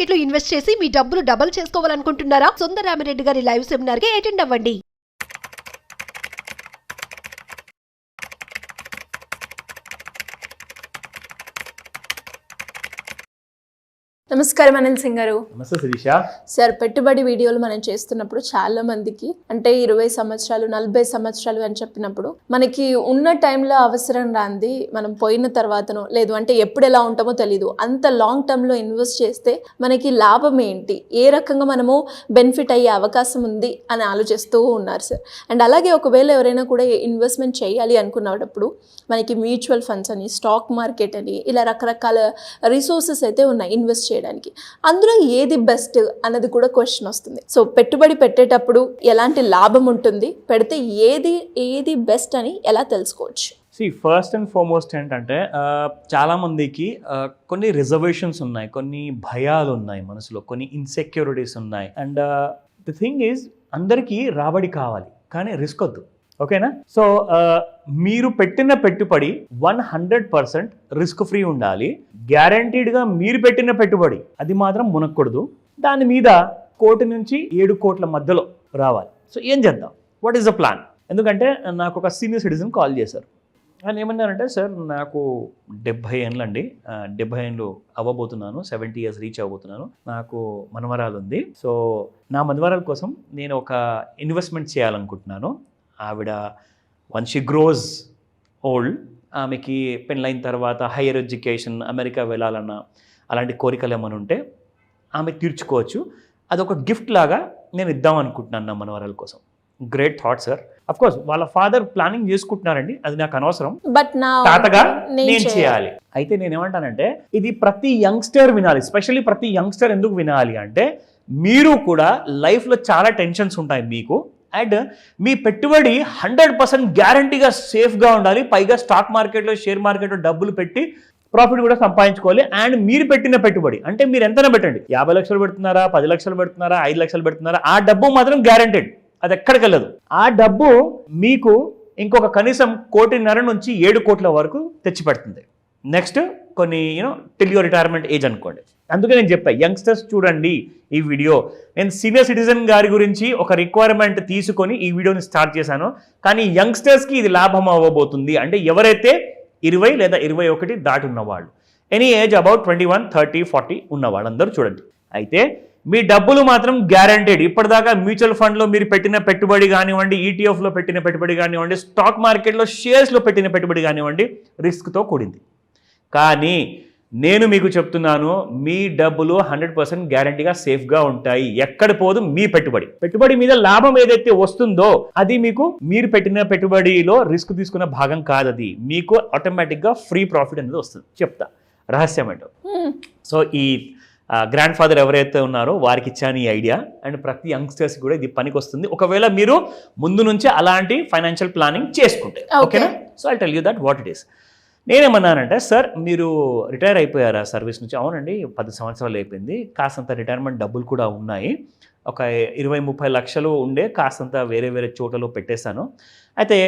Market లో invest చేసి మీ డబ్బులు డబుల్ చేసుకోవాలనుకుంటున్నారా? సుందరరామిరెడ్డి గారి లైవ్ సెమినార్ కి అటెండ్ అవ్వండి. నమస్కారం అనిల్ సింగ్ గారు. నమస్తే శిరీష. సార్, పెట్టుబడి వీడియోలు మనం చేస్తున్నప్పుడు చాలా మందికి అంటే 20 సంవత్సరాలు 40 సంవత్సరాలు అని చెప్పినప్పుడు మనకి ఉన్న టైంలో అవసరం రాంది మనం పోయిన తర్వాతనో లేదు అంటే ఎప్పుడు ఎలా ఉంటామో తెలీదు. అంత లాంగ్ టర్మ్లో ఇన్వెస్ట్ చేస్తే మనకి లాభం ఏంటి, ఏ రకంగా మనము బెనిఫిట్ అయ్యే అవకాశం ఉంది అని ఆలోచిస్తూ ఉన్నారు సార్. అండ్ అలాగే ఒకవేళ ఎవరైనా కూడా ఇన్వెస్ట్మెంట్ చేయాలి అనుకున్నప్పుడు మనకి మ్యూచువల్ ఫండ్స్ అని, స్టాక్ మార్కెట్ అని, ఇలా రకరకాల రిసోర్సెస్ అయితే ఉన్నాయి ఇన్వెస్ట్ చేయడానికి. అందులో ఏది బెస్ట్ అన్నది కూడా క్వశ్చన్ వస్తుంది. సో పెట్టుబడి పెట్టేటప్పుడు ఎలాంటి లాభం ఉంటుంది, పెడితే ఏది బెస్ట్ అని ఎలా తెలుసుకోవచ్చు? ఫస్ట్ అండ్ ఫార్మోస్ట్ ఏంటంటే చాలా మందికి కొన్ని రిజర్వేషన్స్ ఉన్నాయి, కొన్ని భయాలు ఉన్నాయి మనసులో, కొన్ని ఇన్సెక్యూరిటీస్ ఉన్నాయి. అండ్ ది థింగ్ ఈజ్ అందరికీ రాబడి కావాలి కానీ రిస్క్ వద్దు. ఓకేనా? సో మీరు పెట్టిన పెట్టుబడి 100% రిస్క్ ఫ్రీ ఉండాలి. గ్యారంటీడ్గా మీరు పెట్టిన పెట్టుబడి అది మాత్రం మునక్కూడదు. దాని మీద 1 కోటి నుంచి 7 కోట్ల మధ్యలో రావాలి. సో ఏం చేద్దాం, వాట్ ఈస్ ద ప్లాన్? ఎందుకంటే నాకు ఒక సీనియర్ సిటిజన్ కాల్ చేశారు. ఆయన ఏమన్నారంటే, సార్ నాకు 70 ఏళ్ళు అండి, 70 ఏళ్ళు అవ్వబోతున్నాను, 70 years రీచ్ అవ్వబోతున్నాను, నాకు మనవరాలు ఉంది. సో నా మనవరాల కోసం నేను ఒక ఇన్వెస్ట్మెంట్ చేయాలనుకుంటున్నాను. ఆవిడ వన్ షీ గ్రోస్ ఓల్డ్, ఆమెకి పెళ్ళైన తర్వాత హైయర్ ఎడ్యుకేషన్, అమెరికా వెళ్ళాలన్న అలాంటి కోరికలు ఏమైనా ఉంటే ఆమె తీర్చుకోవచ్చు. అదొక గిఫ్ట్ లాగా నేను ఇద్దాం అనుకుంటున్నాను నా మనవరాల కోసం. Great thought sir. Of course వాళ్ళ ఫాదర్ ప్లానింగ్ చేసుకుంటున్నారండి, అది నాకు అనవసరం, బట్ తాతగా నేను చేయాలి. అయితే నేనేమంటానంటే ఇది ప్రతి యంగ్స్టర్ వినాలి. స్పెషల్లీ ప్రతి యంగ్స్టర్ ఎందుకు వినాలి అంటే, మీరు కూడా లైఫ్లో చాలా టెన్షన్స్ ఉంటాయి మీకు, అండ్ మీ పెట్టుబడి 100% గ్యారంటీగా సేఫ్గా ఉండాలి. పైగా స్టాక్ మార్కెట్లో, షేర్ మార్కెట్లో డబ్బులు పెట్టి ప్రాఫిట్ కూడా సంపాదించుకోవాలి. అండ్ మీరు పెట్టిన పెట్టుబడి అంటే మీరు ఎంతైనా పెట్టండి, 50 లక్షలు పెడుతున్నారా, 10 లక్షలు పెడుతున్నారా, 5 లక్షలు పెడుతున్నారా, ఆ డబ్బు మాత్రం గ్యారంటీడ్, అది ఎక్కడికి వెళ్ళదు. ఆ డబ్బు మీకు ఇంకొక కనీసం 1.5 కోటి నుంచి 7 కోట్ల వరకు తెచ్చిపెడుతుంది. నెక్స్ట్ కొన్ని టిల్ యువర్ రిటైర్మెంట్ ఏజ్ అనుకోండి. అందుకే నేను చెప్పాను, యంగ్స్టర్స్ చూడండి ఈ వీడియో. నేను సీనియర్ సిటిజన్ గారి గురించి ఒక రిక్వైర్మెంట్ తీసుకొని ఈ వీడియోని స్టార్ట్ చేశాను. కానీ యంగ్స్టర్స్కి ఇది లాభం అవ్వబోతుంది. అంటే ఎవరైతే 20 లేదా 21 దాటి ఉన్నవాళ్ళు, ఎనీ ఏజ్ అబౌట్ 21, 30, 40 ఉన్న వాళ్ళందరూ చూడండి. అయితే మీ డబ్బులు మాత్రం గ్యారంటీడ్. ఇప్పటిదాకా మ్యూచువల్ ఫండ్లో మీరు పెట్టిన పెట్టుబడి కానివ్వండి, ఈటీఎఫ్లో పెట్టిన పెట్టుబడి కానివ్వండి, స్టాక్ మార్కెట్లో షేర్స్లో పెట్టిన పెట్టుబడి కానివ్వండి, రిస్క్తో కూడింది. కానీ నేను మీకు చెప్తున్నాను, మీ డబ్బులు 100% గ్యారంటీగా సేఫ్గా ఉంటాయి. ఎక్కడ పోదు మీ పెట్టుబడి మీద లాభం ఏదైతే వస్తుందో అది మీకు మీరు పెట్టిన పెట్టుబడిలో రిస్క్ తీసుకున్న భాగం కాదు. అది మీకు ఆటోమేటిక్గా ఫ్రీ ప్రాఫిట్ అనేది వస్తుంది. చెప్తా రహస్యం ఏంటో. సో ఈ గ్రాండ్ ఫాదర్ ఎవరైతే ఉన్నారో వారికి ఇచ్చాను ఈ ఐడియా. అండ్ ప్రతి యంగ్స్టర్స్ కూడా ఇది పనికి వస్తుంది, ఒకవేళ మీరు ముందు నుంచే అలాంటి ఫైనాన్షియల్ ప్లానింగ్ చేసుకుంటే. ఓకేనా? So I tell you that what it is. నేనేమన్నానంటే, సార్ మీరు రిటైర్ అయిపోయారా సర్వీస్ నుంచి? అవునండి, 10 సంవత్సరాలు అయిపోయింది, కాస్తంత రిటైర్మెంట్ డబ్బులు కూడా ఉన్నాయి, ఒక 20-30 లక్షలు ఉండే, కాస్తంత వేరే వేరే చోటలో పెట్టేశాను. అయితే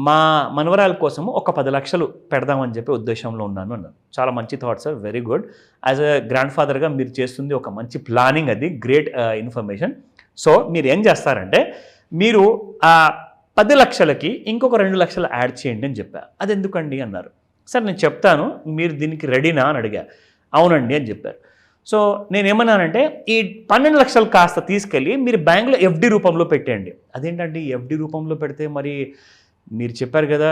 మా మనవరాల కోసం ఒక 10 లక్షలు పెడదామని చెప్పి ఉద్దేశంలో ఉన్నాను అన్నాను. చాలా మంచి thought sir, very good. As a గ్రాండ్ ఫాదర్గా మీరు చేస్తుంది ఒక మంచి ప్లానింగ్, అది గ్రేట్ ఇన్ఫర్మేషన్. సో మీరు ఏం చేస్తారంటే, మీరు ఆ 10 లక్షలకి ఇంకొక 2 లక్షలు యాడ్ చేయండి అని చెప్పా. అది ఎందుకండి అన్నారు. సార్ నేను చెప్తాను, మీరు దీనికి రెడీనా అని అడిగా. అవునండి అని చెప్పారు. సో నేనేమన్నానంటే, ఈ 12 లక్షలు కాస్త తీసుకెళ్ళి మీరు బ్యాంకులో ఎఫ్డి రూపంలో పెట్టండి. అదేంటండి ఎఫ్డి రూపంలో పెడితే, మరి మీరు చెప్పారు కదా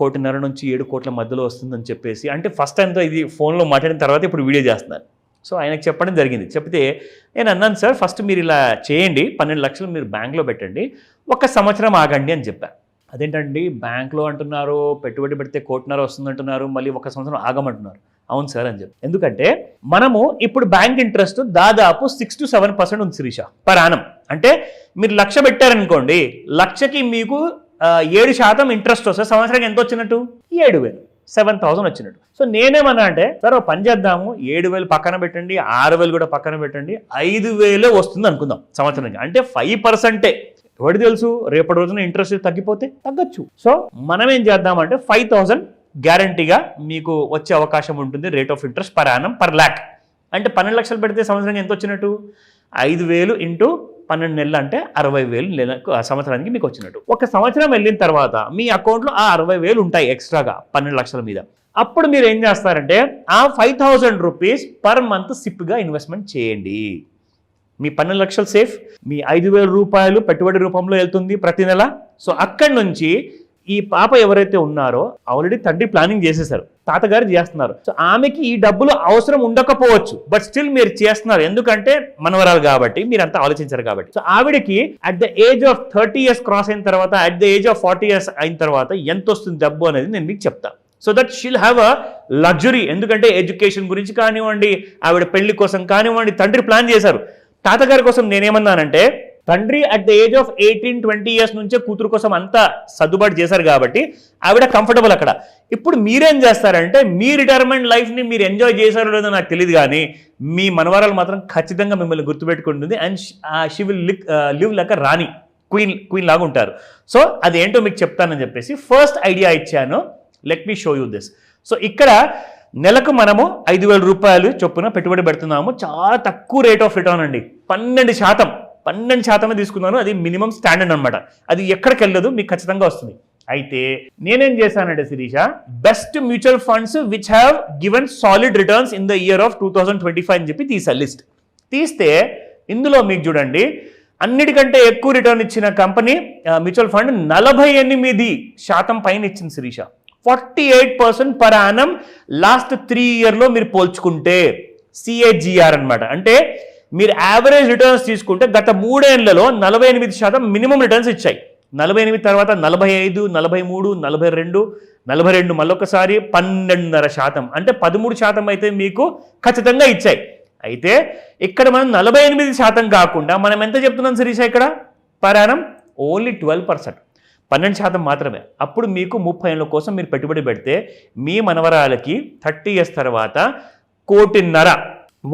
1.5 కోటి నుంచి 7 కోట్ల మధ్యలో వస్తుందని చెప్పేసి, అంటే ఫస్ట్ టైంతో ఇది ఫోన్లో మాట్లాడిన తర్వాత ఇప్పుడు వీడియో చేస్తున్నాను. సో ఆయనకు చెప్పడం జరిగింది. చెప్తే నేను అన్నాను, సార్ ఫస్ట్ మీరు ఇలా చేయండి, 12 లక్షలు మీరు బ్యాంక్లో పెట్టండి, 1 సంవత్సరం ఆగండి అని చెప్పాను. అదేంటండి బ్యాంక్లో అంటున్నారు, పెట్టుబడి పెడితే 1.5 కోటి వస్తుంది అంటున్నారు, మళ్ళీ 1 సంవత్సరం ఆగమంటున్నారు. అవును సార్ అని చెప్పి. ఎందుకంటే మనము ఇప్పుడు బ్యాంక్ ఇంట్రెస్ట్ దాదాపు 6 to 7% ఉంది శిరీష, పర్ యానం. అంటే మీరు 1,00,000 పెట్టారనుకోండి, 1,00,000కి మీకు 7% ఇంట్రెస్ట్ వస్తే సంవత్సరానికి ఎంత వచ్చినట్టు? 7,000, 7,000 వచ్చినట్టు. సో నేనేమన్నా అంటే, సార్ పని చేద్దాము, 7,000 పక్కన పెట్టండి, 6,000 కూడా పక్కన పెట్టండి, 5,000 వస్తుంది అనుకుందాం సంవత్సరానికి. అంటే 5%. ఎవరికి తెలుసు రేపటి రోజున ఇంట్రెస్ట్ తగ్గిపోతే తగ్గచ్చు. సో మనం ఏం చేద్దామంటే 5,000 గ్యారంటీగా మీకు వచ్చే అవకాశం ఉంటుంది, rate of interest per annum per lakh. అంటే 12 లక్షలు పెడితే సంవత్సరానికి ఎంత వచ్చినట్టు? 5,000 ఇంటూ 12 నెలలు అంటే 60,000 సంవత్సరానికి మీకు వచ్చినట్టు. ఒక సంవత్సరం వెళ్ళిన తర్వాత మీ అకౌంట్లో ఆ 60,000 ఉంటాయి ఎక్స్ట్రాగా 12 లక్షల మీద. అప్పుడు మీరు ఏం చేస్తారంటే ఆ 5,000 రూపీస్ పర్ మంత్ సిప్గా ఇన్వెస్ట్మెంట్ చేయండి. మీ 12 లక్షలు సేఫ్, మీ 5,000 రూపాయలు పెట్టుబడి రూపంలో వెళ్తుంది ప్రతి నెల. సో అక్కడి నుంచి ఈ పాప ఎవరైతే ఉన్నారో ఆల్రెడీ తండ్రి ప్లానింగ్ చేసేసారు, తాతగారు చేస్తున్నారు. సో ఆమెకి ఈ డబ్బులు అవసరం ఉండకపోవచ్చు, బట్ స్టిల్ మీరు చేస్తున్నారు, ఎందుకంటే మనవరాలు కాబట్టి, మీరు అంతా ఆలోచించారు కాబట్టి. సో ఆవిడకి at the age of 30 years cross అయిన తర్వాత, at the age of 40 years అయిన తర్వాత ఎంత వస్తుంది డబ్బు అనేది నేను మీకు చెప్తాను. So that she'll have a luxury. ఎందుకంటే ఎడ్యుకేషన్ గురించి కానివ్వండి, ఆవిడ పెళ్లి కోసం కానివ్వండి, తండ్రి ప్లాన్ చేశారు. తాతగారి కోసం నేనేమన్నానంటే తండ్రి at the age of 18-20 years నుంచే కూతురు కోసం అంతా సర్దుబాటు చేశారు కాబట్టి ఆవిడ కంఫర్టబుల్ అక్కడ. ఇప్పుడు మీరేం చేస్తారంటే మీ రిటైర్మెంట్ లైఫ్ని మీరు ఎంజాయ్ చేశారో లేదో నాకు తెలియదు, కానీ మీ మనవరాలు మాత్రం ఖచ్చితంగా మిమ్మల్ని గుర్తుపెట్టుకుంటుంది. And she will live like a రాణి, క్వీన్ లాగా ఉంటారు. సో అదేంటో మీకు చెప్తానని చెప్పేసి ఫస్ట్ ఐడియా ఇచ్చాను. Let me show you this. So ఇక్కడ నెలకు మనము 5,000 రూపాయలు చొప్పున పెట్టుబడి పెడుతున్నాము. చాలా తక్కువ రేట్ ఆఫ్ రిటర్న్ అండి, 12% తీసుకున్నాను. అది మినిమం స్టాండర్డ్ అనమాట. అది ఎక్కడికి వెళ్ళదు, మీకు ఖచ్చితంగా వస్తుంది. అయితే నేనేం చేశానంటే Shirisha, best mutual funds which have given solid returns in the year of 2025 అని చెప్పి తీసా లిస్ట్. తీస్తే ఇందులో మీకు చూడండి అన్నిటికంటే ఎక్కువ రిటర్న్ ఇచ్చిన కంపెనీ మ్యూచువల్ ఫండ్ 48% పైన ఇచ్చింది శిరీష. 48% పర్ యానం లాస్ట్ 3 yearలో మీరు పోల్చుకుంటే CAGR అనమాట. అంటే మీరు యావరేజ్ రిటర్న్స్ తీసుకుంటే గత 3 ఏళ్లలో 48% మినిమం రిటర్న్స్ ఇచ్చాయి. 48 తర్వాత 45, 43, 42 మళ్ళొకసారి 12.5%, అంటే 13% అయితే మీకు ఖచ్చితంగా ఇచ్చాయి. అయితే ఇక్కడ మనం 48% కాకుండా మనం ఎంత చెప్తున్నాం శిరీష ఇక్కడ పర్ యానం? ఓన్లీ 12%, 12% మాత్రమే. అప్పుడు మీకు 30 ఏళ్ళ కోసం మీరు పెట్టుబడి పెడితే మీ మనవరాలకి 30 years తర్వాత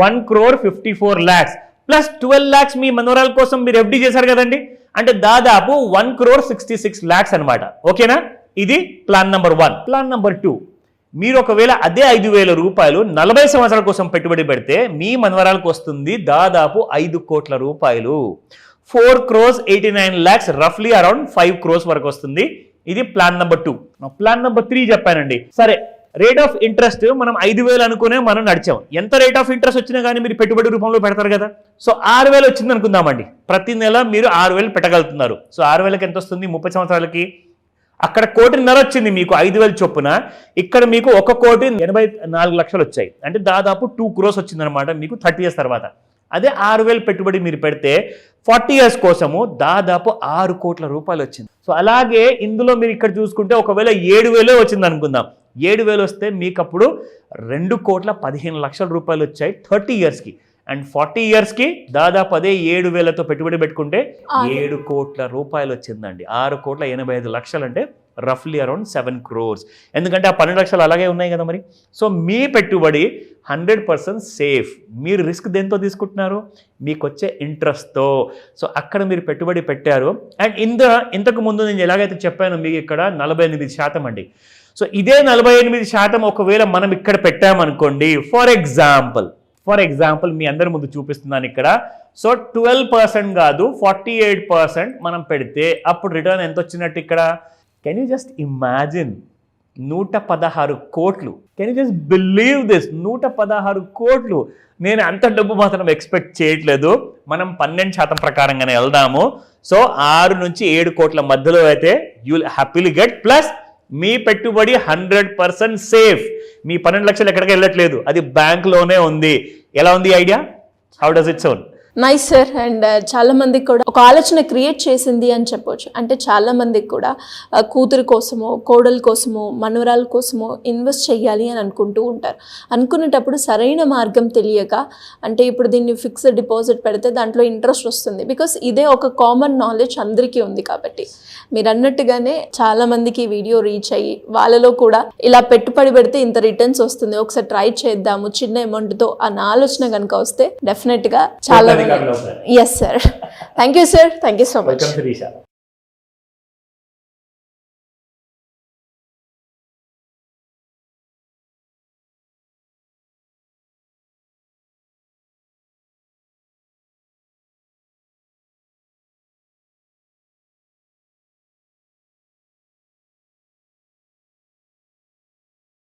1,54 lakhs ప్లస్ 12 lakhs మీ మనవరాల కోసం మీరు FD చేశారు కదండి, అంటే దాదాపు 1,66 lakhs అనమాట. ఓకేనా? ఇది ప్లాన్ నెంబర్ 1. ప్లాన్ నెంబర్ 2, మీరు ఒకవేళ అదే 5,000 రూపాయలు 40 సంవత్సరాల కోసం పెట్టుబడి పెడితే మీ మనవరాలకు వస్తుంది దాదాపు 5 కోట్ల రూపాయలు. 4,89 lakhs, రఫ్లీ అరౌండ్ 5 crores వరకు వస్తుంది. ఇది ప్లాన్ నెంబర్ 2. ప్లాన్ నెంబర్ 3 చెప్పానండి. సరే, రేట్ ఆఫ్ ఇంట్రెస్ట్ మనం 5,000 అనుకునే మనం నడిచాం. ఎంత రేట్ ఆఫ్ ఇంట్రెస్ట్ వచ్చినా కానీ మీరు పెట్టుబడి రూపంలో పెడతారు కదా. సో 6,000 వచ్చింది అనుకుందామండి. ప్రతి నెల మీరు 6,000 పెట్టగలుగుతున్నారు. సో 6,000కి ఎంత వస్తుంది 30 సంవత్సరాలకి? అక్కడ 1,50,00,000 వచ్చింది మీకు 5,000 చొప్పున. ఇక్కడ మీకు 1,84 లక్షలు వచ్చాయి, అంటే దాదాపు 2 crores వచ్చిందనమాట మీకు 30 years తర్వాత. అదే 6,000 పెట్టుబడి మీరు పెడితే 40 years కోసము దాదాపు 6 కోట్ల రూపాయలు వచ్చింది. సో అలాగే ఇందులో మీరు ఇక్కడ చూసుకుంటే ఒకవేళ 7,000 వచ్చింది అనుకుందాం. 7,000 వస్తే మీకు అప్పుడు 2,15 లక్షల రూపాయలు వచ్చాయి 30 yearsకి. అండ్ 40 yearsకి దాదాపు అదే 7,000తో పెట్టుబడి పెట్టుకుంటే 7 కోట్ల రూపాయలు వచ్చిందండి. 6,85 లక్షలు అంటే రఫ్లీ అరౌండ్ 7 crores. ఎందుకంటే ఆ 12 లక్షలు అలాగే ఉన్నాయి కదా మరి. సో మీ పెట్టుబడి 100% సేఫ్. మీరు రిస్క్ దేంతో తీసుకుంటున్నారు? మీకు వచ్చే ఇంట్రెస్ట్తో. సో అక్కడ మీరు పెట్టుబడి పెట్టారు. అండ్ ఇంతకు ముందు నేను ఎలాగైతే చెప్పాను మీకు ఇక్కడ 48% అండి. సో ఇదే 48% ఒకవేళ మనం ఇక్కడ పెట్టామనుకోండి, ఫర్ ఎగ్జాంపుల్ మీ అందరి ముందు చూపిస్తున్నాను ఇక్కడ. సో 12% కాదు 48% మనం పెడితే అప్పుడు రిటర్న్ ఎంత వచ్చినట్టు ఇక్కడ? Can you just imagine? 116 కోట్లు. Can you just believe this? 116 కోట్లు. నేను అంత డబ్బు మాత్రం ఎక్స్పెక్ట్ చేయట్లేదు. మనం 12% ప్రకారంగానే వెళ్దాము. సో 6 నుంచి 7 కోట్ల మధ్యలో అయితే you will happily get. Plus మీ పెట్టుబడి 100% సేఫ్. మీ 12 లక్షలు ఎక్కడికి వెళ్ళట్లేదు, అది బ్యాంక్లోనే ఉంది. ఎలా ఉంది idea? How does it sound? Nice sir. And చాలా మందికి కూడా ఒక ఆలోచన క్రియేట్ చేసింది అని చెప్పొచ్చు. అంటే చాలా మందికి కూడా కూతురు కోసమో, కోడల కోసమో, మనవరాల కోసమో ఇన్వెస్ట్ చేయాలి అని అనుకుంటూ ఉంటారు. అనుకునేటప్పుడు సరైన మార్గం తెలియక, అంటే ఇప్పుడు దీన్ని ఫిక్స్డ్ డిపాజిట్ పెడితే దాంట్లో ఇంట్రెస్ట్ వస్తుంది, బికాస్ ఇదే ఒక కామన్ నాలెడ్జ్ అందరికీ ఉంది. కాబట్టి మీరు అన్నట్టుగానే చాలా మందికి వీడియో రీచ్ అయ్యి వాళ్ళలో కూడా ఇలా పెట్టుబడి పెడితే ఇంత రిటర్న్స్ వస్తుంది, ఒకసారి ట్రై చేద్దాము చిన్న అమౌంట్తో అన్న ఆలోచన కనుక వస్తే డెఫినెట్గా చాలా. Yes sir. Thank you sir. Thank you so much.